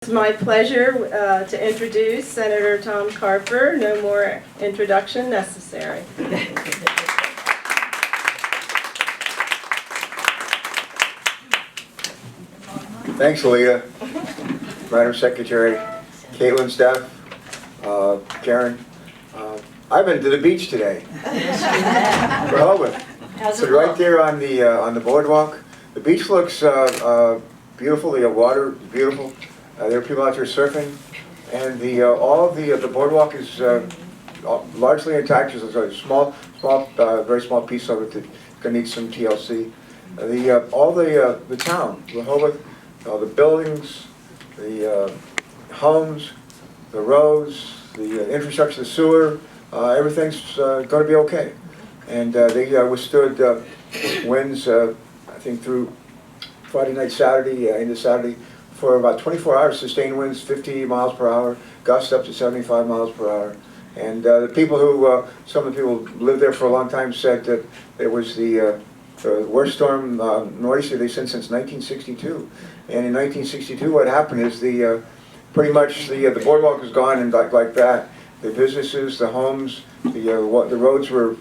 It's my pleasure to introduce Senator Tom Carper. No more introduction necessary. Thanks, Alita, Madam Secretary, Caitlin, staff, Karen. I've been to the beach today. Rehoboth. So right there on the boardwalk, the beach looks beautiful. The water is beautiful. There are people out there surfing, and all of the boardwalk is largely intact. There's a very small piece of it that's going to need some TLC. All the town, Rehoboth, the buildings, the homes, the roads, the infrastructure, the sewer, everything's going to be okay. And they withstood winds, I think, through Friday night, Saturday, into Saturday, for about 24 hours, sustained winds, 50 miles per hour, gusts up to 75 miles per hour. And the people who, some of the people who lived there for a long time said that it was the worst storm northeaster they've seen since 1962. And in 1962, what happened is pretty much the boardwalk was gone, and like that, the businesses, the homes, the roads were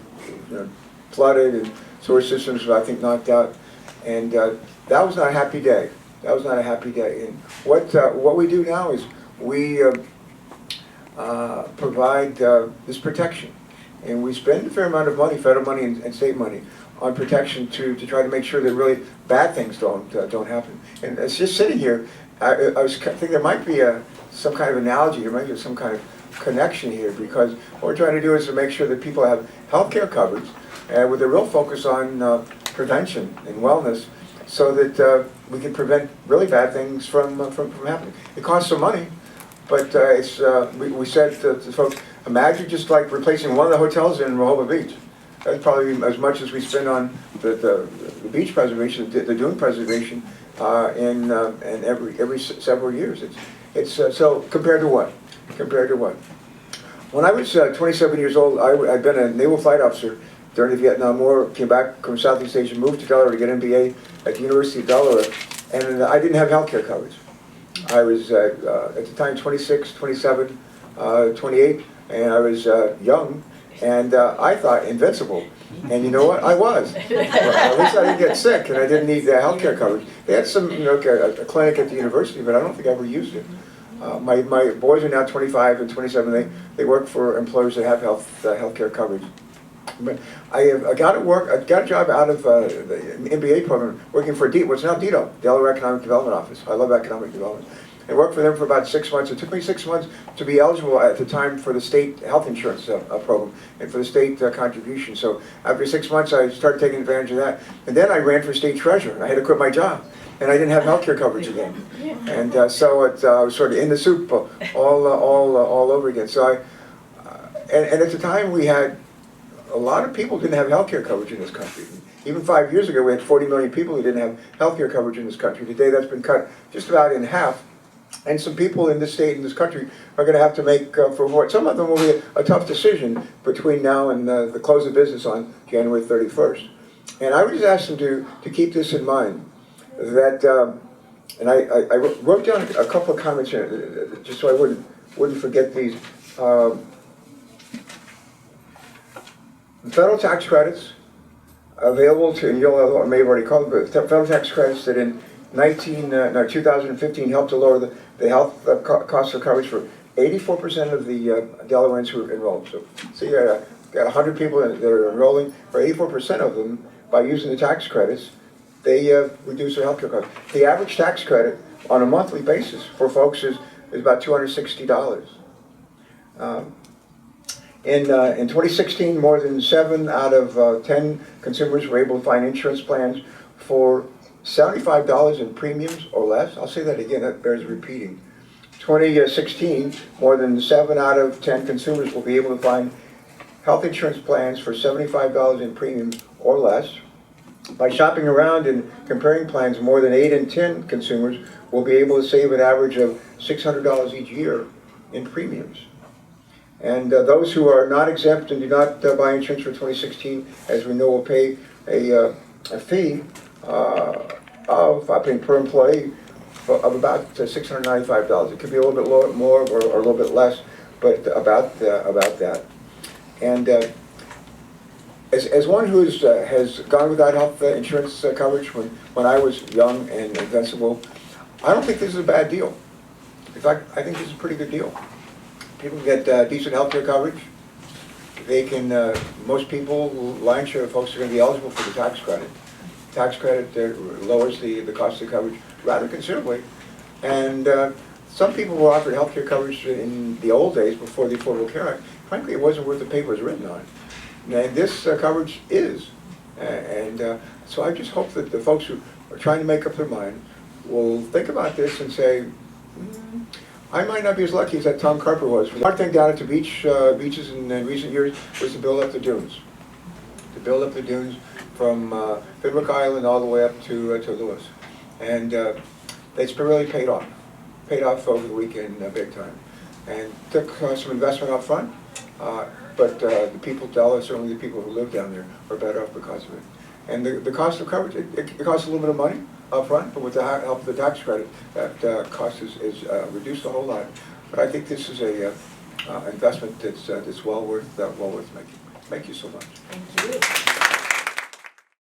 flooded, and sewer systems were, I think, knocked out. And that was not a happy day. That was not a happy day. And what we do now is we provide this protection, and we spend a fair amount of money, federal money and state money, on protection to try to make sure that really bad things don't happen. And it's just sitting here, I was thinking there might be some kind of analogy, there might be some kind of connection here, because what we're trying to do is to make sure that people have health care coverage with a real focus on prevention and wellness, so that we can prevent really bad things from happening. It costs some money, but we said to folks, imagine just like replacing one of the hotels in Rehoboth Beach. That's probably as much as we spend on the beach preservation, the dune preservation, in every several years. It's so compared to what? Compared to what? When I was 27 years old, I'd been a naval flight officer during the Vietnam War. Came back from Southeast Asia, moved to Delaware to get an MBA at the University of Delaware, and I didn't have health care coverage. I was at the time 26, 27, 28, and I was young. And I thought invincible, and you know what? I was. Well, at least I didn't get sick, and I didn't need health care coverage. They had some, a clinic at the university, but I don't think I ever used it. My boys are now 25 and 27. They work for employers that have health care coverage. But I got a job out of the MBA program working for what's now DEDO, Delaware Economic Development Office. I love economic development. I worked for them for about 6 months. It took me 6 months to be eligible at the time for the state health insurance program and for the state contribution. So after 6 months, I started taking advantage of that. And then I ran for state treasurer. I had to quit my job, and I didn't have health care coverage again. And so I was sort of in the soup all over again. So and at the time we had a lot of people didn't have health care coverage in this country. Even 5 years ago, we had 40 million people who didn't have health care coverage in this country. Today, that's been cut just about in half. And some people in this state, in this country, are going to have to make, for what some of them will be a tough decision between now and the close of business on January 31st. And I would just ask them to keep this in mind, that, and I wrote down a couple of comments here, just so I wouldn't forget these. Federal tax credits available to, and you'll may have already called it, but federal tax credits that in 2015 helped to lower the health cost of coverage for 84% of the Delawareans who are enrolled. So you got 100 people that are enrolling. For 84% of them, by using the tax credits, they reduce their health care costs. The average tax credit on a monthly basis for folks is about $260. In 2016, more than 7 out of 10 consumers were able to find insurance plans for $75 in premiums or less. I'll say that again, that bears repeating. 2016, more than 7 out of 10 consumers will be able to find health insurance plans for $75 in premiums or less. By shopping around and comparing plans, more than 8 in 10 consumers will be able to save an average of $600 each year in premiums. And those who are not exempt and do not buy insurance for 2016, as we know, will pay a fee of, I think, per employee of about $695. It could be a little bit more or a little bit less, but about that. And as one who has gone without health insurance coverage when I was young and invincible, I don't think this is a bad deal. In fact, I think this is a pretty good deal. People get decent health care coverage. They can, most people, lion's share of folks are going to be eligible for the tax credit. Tax credit lowers the cost of coverage rather considerably. And some people were offered health care coverage in the old days before the Affordable Care Act. Frankly, it wasn't worth the paper it was written on. And this coverage is. So I just hope that the folks who are trying to make up their mind will think about this and say, I might not be as lucky as that Tom Carper was. The hard thing down at the beaches in recent years was to build up the dunes. To build up the dunes from Fenwick Island all the way up to Lewis. And it's really paid off. Paid off over the weekend big time. And took some investment up front, but the people, certainly the people who live down there, are better off because of it. And the cost of coverage, it costs a little bit of money up front, but with the help of the tax credit, that cost is reduced a whole lot. But I think this is a investment that's well worth making. Thank you so much. Thank you.